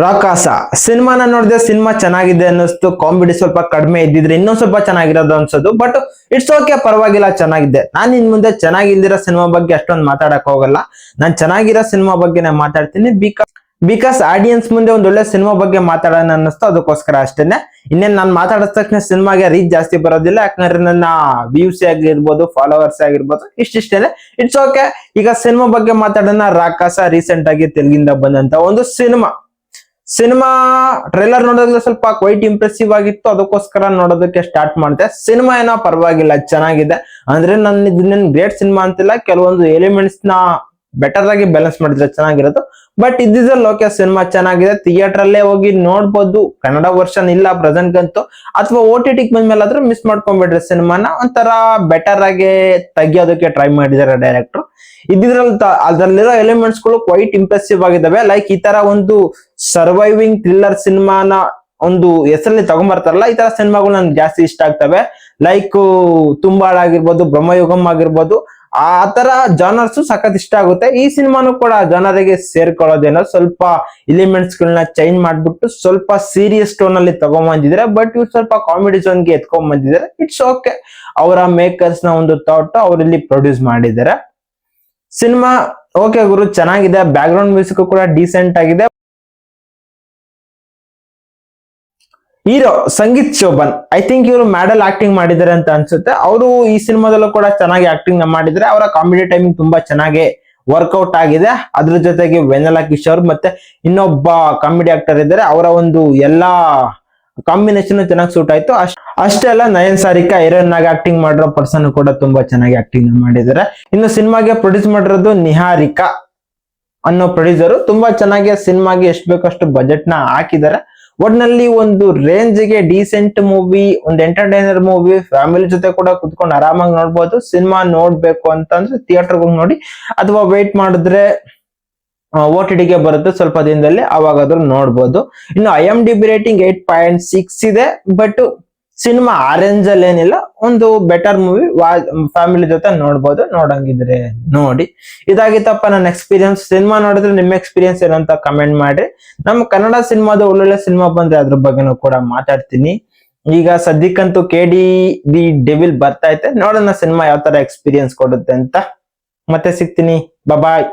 ರಾಕಾಸ ಸಿನಿಮಾನ ನೋಡಿದೆ, ಸಿನಿಮಾ ಚೆನ್ನಾಗಿದೆ ಅನ್ನಿಸ್ತು. ಕಾಮಿಡಿ ಸ್ವಲ್ಪ ಕಡಿಮೆ ಇದ್ದಿದ್ರೆ ಇನ್ನೊಂದ್ ಸ್ವಲ್ಪ ಚೆನ್ನಾಗಿರೋದು ಅನ್ಸೋದು. ಬಟ್ ಇಟ್ಸ್ ಓಕೆ, ಪರವಾಗಿಲ್ಲ, ಚೆನ್ನಾಗಿದೆ. ನಾನ್ ಇನ್ ಮುಂದೆ ಚೆನ್ನಾಗಿಲ್ದಿರೋ ಸಿನಿಮಾ ಬಗ್ಗೆ ಅಷ್ಟೊಂದು ಮಾತಾಡಕ್ ಹೋಗಲ್ಲ. ನಾನ್ ಚೆನ್ನಾಗಿರೋ ಸಿನಿಮಾ ಬಗ್ಗೆನೇ ಮಾತಾಡ್ತೀನಿ. ಬಿಕಾಸ್ ಆಡಿಯನ್ಸ್ ಮುಂದೆ ಒಂದ್ ಒಳ್ಳೆ ಸಿನಿಮಾ ಬಗ್ಗೆ ಮಾತಾಡೋಣ ಅನ್ನಿಸ್ತು, ಅದಕ್ಕೋಸ್ಕರ ಅಷ್ಟೇನೆ. ಇನ್ನೇನ್ ನಾನ್ ಮಾತಾಡಿದ ತಕ್ಷಣ ಸಿನಿಮಾಗೆ ರೀಚ್ ಜಾಸ್ತಿ ಬರೋದಿಲ್ಲ, ಯಾಕಂದ್ರೆ ನನ್ನ ವ್ಯೂಸ್ ಆಗಿರ್ಬೋದು, ಫಾಲೋವರ್ಸ್ ಆಗಿರ್ಬೋದು, ಇಷ್ಟಿಷ್ಟೇನೆ. It's okay. ಈಗ ಸಿನಿಮಾ ಬಗ್ಗೆ ಮಾತಾಡೋಣ. ರಾಕಾಸ ರೀಸೆಂಟ್ ಆಗಿ ತೆಲುಗಿಂದ ಬಂದಂತ ಒಂದು ಸಿನಿಮಾ ಟ್ರೈಲರ್ ನೋಡೋದ್ರೆ ಸ್ವಲ್ಪ ಕ್ವೈಟ್ ಇಂಪ್ರೆಸಿವ್ ಆಗಿತ್ತು, ಅದಕ್ಕೋಸ್ಕರ ನೋಡೋದಕ್ಕೆ ಸ್ಟಾರ್ಟ್ ಮಾಡಿದೆ. ಸಿನಿಮಾ ಏನೋ ಪರವಾಗಿಲ್ಲ, ಚೆನ್ನಾಗಿದೆ. ಅಂದ್ರೆ ನಾನು ಇದನ್ನೇನು ಗ್ರೇಟ್ ಸಿನಿಮಾ ಅಂತಿಲ್ಲ, ಕೆಲವೊಂದು ಎಲಿಮೆಂಟ್ಸ್ ನ ಬೆಟರ್ ಆಗಿ ಬ್ಯಾಲೆನ್ಸ್ ಮಾಡಿದ್ರೆ ಚೆನ್ನಾಗಿರೋದು. ಬಟ್ ಇದ್ದಿದ್ರಲ್ಲಿ ಓಕೆ, ಸಿನಿಮಾ ಚೆನ್ನಾಗಿದೆ. ಥಿಯೇಟರ್ ಅಲ್ಲೇ ಹೋಗಿ ನೋಡ್ಬೋದು. ಕನ್ನಡ ವರ್ಷನ್ ಇಲ್ಲ ಪ್ರೆಸೆಂಟ್ ಗಂತೂ, ಅಥವಾ OTT ಬಂದ್ಮೇಲೆ ಆದ್ರೂ ಮಿಸ್ ಮಾಡ್ಕೊಂಡ್ಬಿಡ್ರಿ. ಸಿನಿಮಾನ ಒಂಥರ ಬೆಟರ್ ಆಗಿ ತೆಗಿಯೋದಕ್ಕೆ ಟ್ರೈ ಮಾಡಿದ್ದಾರೆ ಡೈರೆಕ್ಟರ್. ಇದ್ರಲ್ಲಿ ಅದರಲ್ಲಿರೋ ಎಲಿಮೆಂಟ್ಸ್ ಗಳು ಕ್ವೈಟ್ ಇಂಪ್ರೆಸಿವ್ ಆಗಿದಾವೆ. ಲೈಕ್ ಈ ತರ ಒಂದು ಸರ್ವೈವಿಂಗ್ ಥ್ರಿಲ್ಲರ್ ಸಿನಿಮಾನ ಒಂದು ಹೆಸರಲ್ಲಿ ತಗೊಂಡ್ಬರ್ತಾರಲ್ಲ, ಈ ತರ ಸಿನಿಮಾಗಳು ನನ್ಗೆ ಜಾಸ್ತಿ ಇಷ್ಟ ಆಗ್ತವೆ. ಲೈಕ್ ತುಂಬಾಳ ಆಗಿರ್ಬೋದು, ಬ್ರಹ್ಮಯುಗಂ ಆಗಿರ್ಬೋದು, ಆ ತರ ಜಾನರ್ಸ್ ಸಖತ್ ಇಷ್ಟ ಆಗುತ್ತೆ. ಈ ಸಿನಿಮಾನು ಕೂಡ ಜಾನರಿಗೆ ಸೇರ್ಕೊಳ್ಳೋದೇನೋ, ಸ್ವಲ್ಪ ಎಲಿಮೆಂಟ್ಸ್ ಗಳನ್ನ ಚೇಂಜ್ ಮಾಡ್ಬಿಟ್ಟು ಸ್ವಲ್ಪ ಸೀರಿಯಸ್ ಟೋನ್ ಅಲ್ಲಿ ತಗೊಂಡ್ಬಂದಿದ್ರೆ. ಬಟ್ ಇವ್ರು ಸ್ವಲ್ಪ ಕಾಮಿಡಿ ಝೋನ್ ಗೆ ಎತ್ಕೊಂಡ್ ಬಂದಿದ್ದಾರೆ. It's okay. ಅವರ ಮೇಕರ್ಸ್ ನ ಒಂದು ಥಾಟ್ ಅವರಲ್ಲಿ ಪ್ರೊಡ್ಯೂಸ್ ಮಾಡಿದ್ದಾರೆ. ಸಿನಿಮಾ ಓಕೆ ಗುರು, ಚೆನ್ನಾಗಿದೆ. ಬ್ಯಾಕ್ ಗ್ರೌಂಡ್ ಮ್ಯೂಸಿಕ್ ಕೂಡ ಡೀಸೆಂಟ್ ಆಗಿದೆ. Hero Sangeeth Shobhan, I think ಇವರು ಮ್ಯಾಡಲ್ ಆಕ್ಟಿಂಗ್ ಮಾಡಿದ್ದಾರೆ ಅಂತ ಅನ್ಸುತ್ತೆ. ಅವರು ಈ ಸಿನಿಮಾದಲ್ಲೂ ಕೂಡ ಚೆನ್ನಾಗಿ ಆಕ್ಟಿಂಗ್ ಮಾಡಿದ್ರೆ. ಅವರ ಕಾಮಿಡಿ ಟೈಮಿಂಗ್ ತುಂಬಾ ಚೆನ್ನಾಗಿ ವರ್ಕೌಟ್ ಆಗಿದೆ. ಅದ್ರ ಜೊತೆಗೆ ವೆನೆಲಾ ಕಿಶೋರ್ ಮತ್ತೆ ಇನ್ನೊಬ್ಬ ಕಾಮಿಡಿ ಆಕ್ಟರ್ ಇದ್ದಾರೆ. ಅವರ ಒಂದು ಎಲ್ಲಾ ಕಾಂಬಿನೇಷನ್ ಚೆನ್ನಾಗಿ ಸೂಟ್ ಆಯ್ತು. ಅಷ್ಟೇ ಅಲ್ಲ, ನಯನ್ ಸಾರಿಕಾ ಹೀರೋಯಿನ್ ಆಗಿ ಆಕ್ಟಿಂಗ್ ಮಾಡಿರೋ ಪರ್ಸನ್ ಕೂಡ ತುಂಬಾ ಚೆನ್ನಾಗಿ ಆಕ್ಟಿಂಗ್ ಮಾಡಿದ್ದಾರೆ. ಇನ್ನು ಸಿನಿಮಾಗೆ ಪ್ರೊಡ್ಯೂಸ್ ಮಾಡಿರೋದು ನಿಹಾರಿಕಾ ಅನ್ನೋ ಪ್ರೊಡ್ಯೂಸರ್. ತುಂಬಾ ಚೆನ್ನಾಗಿ ಸಿನಿಮಾಗೆ ಎಷ್ಟು ಬೇಕಷ್ಟು ಬಜೆಟ್ ನ ಹಾಕಿದ್ದಾರೆ. ಒಟ್ನಲ್ಲಿ ಒಂದು ರೇಂಜ್ ಗೆ ಡೀಸೆಂಟ್ ಮೂವಿ, ಒಂದು ಎಂಟರ್ಟೈನರ್ ಮೂವಿ, ಫ್ಯಾಮಿಲಿ ಜೊತೆ ಕೂಡ ಕುತ್ಕೊಂಡು ಆರಾಮಾಗಿ ನೋಡ್ಬೋದು. ಸಿನಿಮಾ ನೋಡ್ಬೇಕು ಅಂತಂದ್ರೆ ಥಿಯೇಟರ್ ಹೋಗಿ ನೋಡಿ, ಅಥವಾ ವೇಟ್ ಮಾಡಿದ್ರೆ OTT ಗೆ ಬರುತ್ತೆ ಸ್ವಲ್ಪ ದಿನದಲ್ಲಿ, ಅವಾಗಾದ್ರೂ ನೋಡ್ಬೋದು. ಇನ್ನು IMDb ರೇಟಿಂಗ್ 8.6 ಇದೆ. ಬಟ್ ಸಿನಿಮಾ ಆರೆಂಜ್ ಅಲ್ಲಿ ಏನಿಲ್ಲ, ಒಂದು ಬೆಟರ್ ಮೂವಿ, ಫ್ಯಾಮಿಲಿ ಜೊತೆ ನೋಡ್ಬೋದು. ನೋಡಂಗಿದ್ರೆ ನೋಡಿ. ಇದಾಗಿತ್ತಪ್ಪ ನನ್ನ ಎಕ್ಸ್ಪೀರಿಯನ್ಸ್. ಸಿನಿಮಾ ನೋಡಿದ್ರೆ ನಿಮ್ಮ ಎಕ್ಸ್ಪೀರಿಯನ್ಸ್ ಏನಂತ ಕಮೆಂಟ್ ಮಾಡಿ. ನಮ್ಮ ಕನ್ನಡ ಸಿನಿಮಾದ ಒಳ್ಳೊಳ್ಳೆ ಸಿನಿಮಾ ಬಂದ್ರೆ ಅದ್ರ ಬಗ್ಗೆನೂ ಕೂಡ ಮಾತಾಡ್ತೀನಿ. ಈಗ ಸದ್ಯಕ್ಕಂತೂ KD ದಿ ಡೆವಿಲ್ ಬರ್ತಾ ಐತೆ, ನೋಡೋಣ ಸಿನಿಮಾ ಯಾವ ತರ ಎಕ್ಸ್ಪೀರಿಯನ್ಸ್ ಕೊಡುತ್ತೆ ಅಂತ. ಮತ್ತೆ ಸಿಗ್ತೀನಿ, ಬಾಯ್.